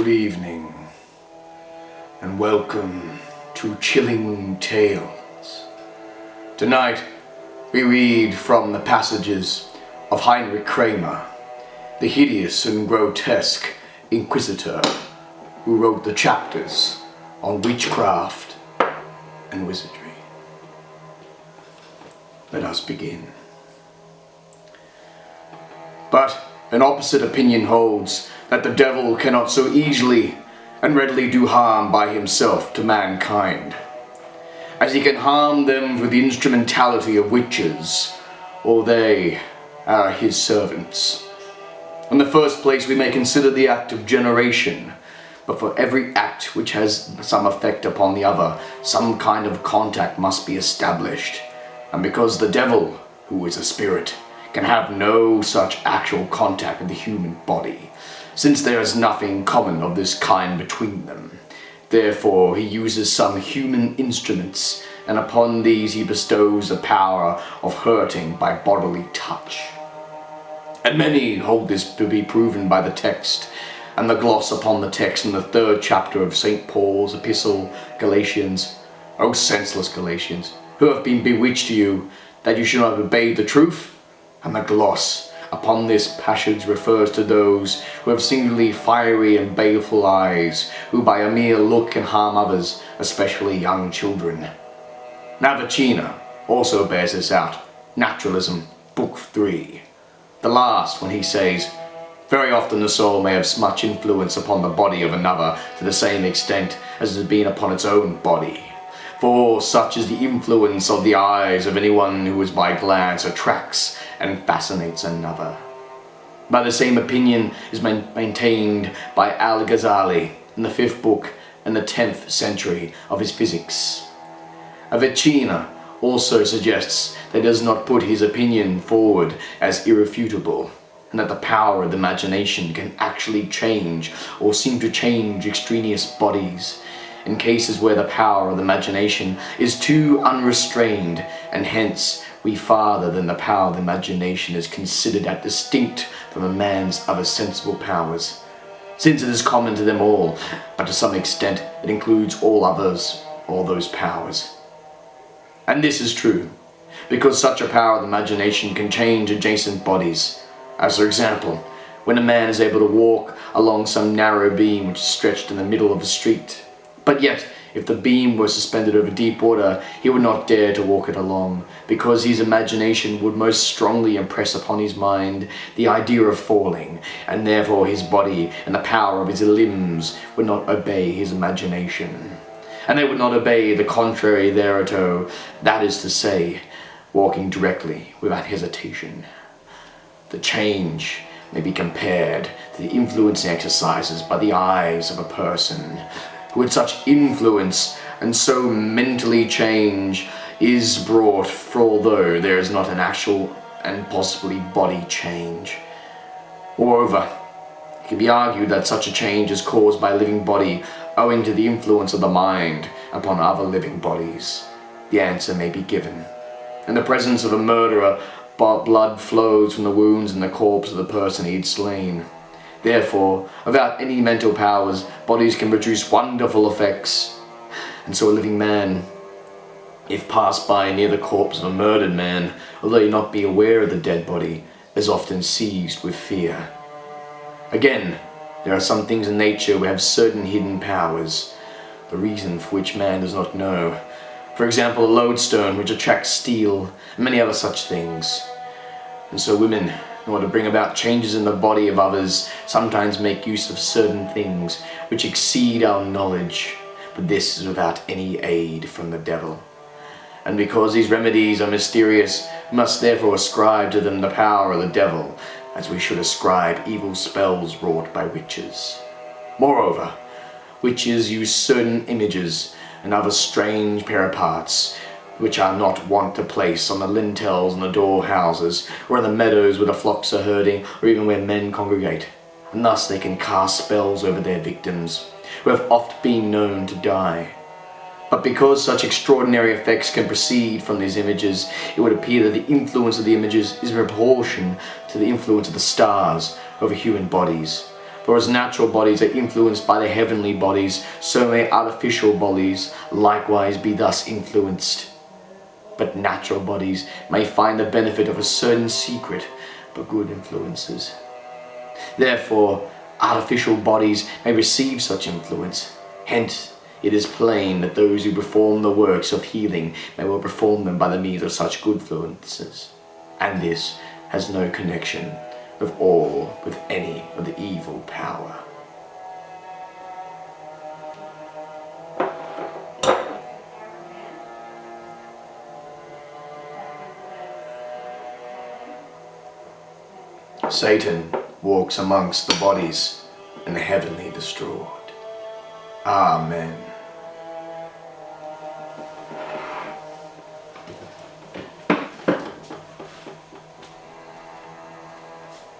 Good evening, and welcome to Chilling Tales. Tonight, we read from the passages of Heinrich Kramer, the hideous and grotesque inquisitor who wrote the chapters on witchcraft and wizardry. Let us begin. But an opposite opinion holds that the devil cannot so easily and readily do harm by himself to mankind, as he can harm them through the instrumentality of witches, or they are his servants. In the first place, we may consider the act of generation, but for every act which has some effect upon the other, some kind of contact must be established, and because the devil, who is a spirit, can have no such actual contact with the human body, since there is nothing common of this kind between them. Therefore he uses some human instruments, and upon these he bestows the power of hurting by bodily touch. And many hold this to be proven by the text, and the gloss upon the text in the 3rd chapter of St. Paul's epistle, Galatians. O senseless Galatians, who have been bewitched you, that you should not obey the truth? And the gloss upon this passage refers to those who have singularly fiery and baleful eyes, who by a mere look can harm others, especially young children. Navicina also bears this out. Naturalism, Book 3. The last, when he says, very often the soul may have much influence upon the body of another to the same extent as it has been upon its own body. For such is the influence of the eyes of anyone who is by glance attracts and fascinates another. By the same opinion is maintained by Al-Ghazali in the 5th book and the 10th century of his Physics. Avicina also suggests that he does not put his opinion forward as irrefutable, and that the power of the imagination can actually change or seem to change extraneous bodies, in cases where the power of the imagination is too unrestrained, and hence we farther than the power of the imagination is considered as distinct from a man's other sensible powers, since it is common to them all, but to some extent it includes all others, all those powers. And this is true, because such a power of the imagination can change adjacent bodies, as for example, when a man is able to walk along some narrow beam which is stretched in the middle of a street. But yet, if the beam were suspended over deep water, he would not dare to walk it along, because his imagination would most strongly impress upon his mind the idea of falling, and therefore his body and the power of his limbs would not obey his imagination. And they would not obey the contrary thereto, that is to say, walking directly without hesitation. The change may be compared to the influencing exercises by the eyes of a person with such influence and so mentally change is brought, for although there is not an actual and possibly body change. Moreover, it can be argued that such a change is caused by a living body owing to the influence of the mind upon other living bodies. The answer may be given. In the presence of a murderer, blood flows from the wounds in the corpse of the person he had slain. Therefore, without any mental powers, bodies can produce wonderful effects. And so a living man, if passed by near the corpse of a murdered man, although he not be aware of the dead body, is often seized with fear. Again, there are some things in nature which have certain hidden powers, the reason for which man does not know. For example, a lodestone which attracts steel, and many other such things. And so women, in order to bring about changes in the body of others, sometimes make use of certain things which exceed our knowledge, but this is without any aid from the devil. And because these remedies are mysterious, we must therefore ascribe to them the power of the devil, as we should ascribe evil spells wrought by witches. Moreover, witches use certain images and other strange paraparts which are not wont to place on the lintels and the door houses, or in the meadows where the flocks are herding, or even where men congregate. And thus they can cast spells over their victims, who have oft been known to die. But because such extraordinary effects can proceed from these images, it would appear that the influence of the images is in proportion to the influence of the stars over human bodies. For as natural bodies are influenced by the heavenly bodies, so may artificial bodies likewise be thus influenced. But natural bodies may find the benefit of a certain secret but good influences. Therefore, artificial bodies may receive such influence. Hence, it is plain that those who perform the works of healing may well perform them by the means of such good influences. And this has no connection of all with any of the evil power. Satan walks amongst the bodies and the heavenly destroyed. Amen.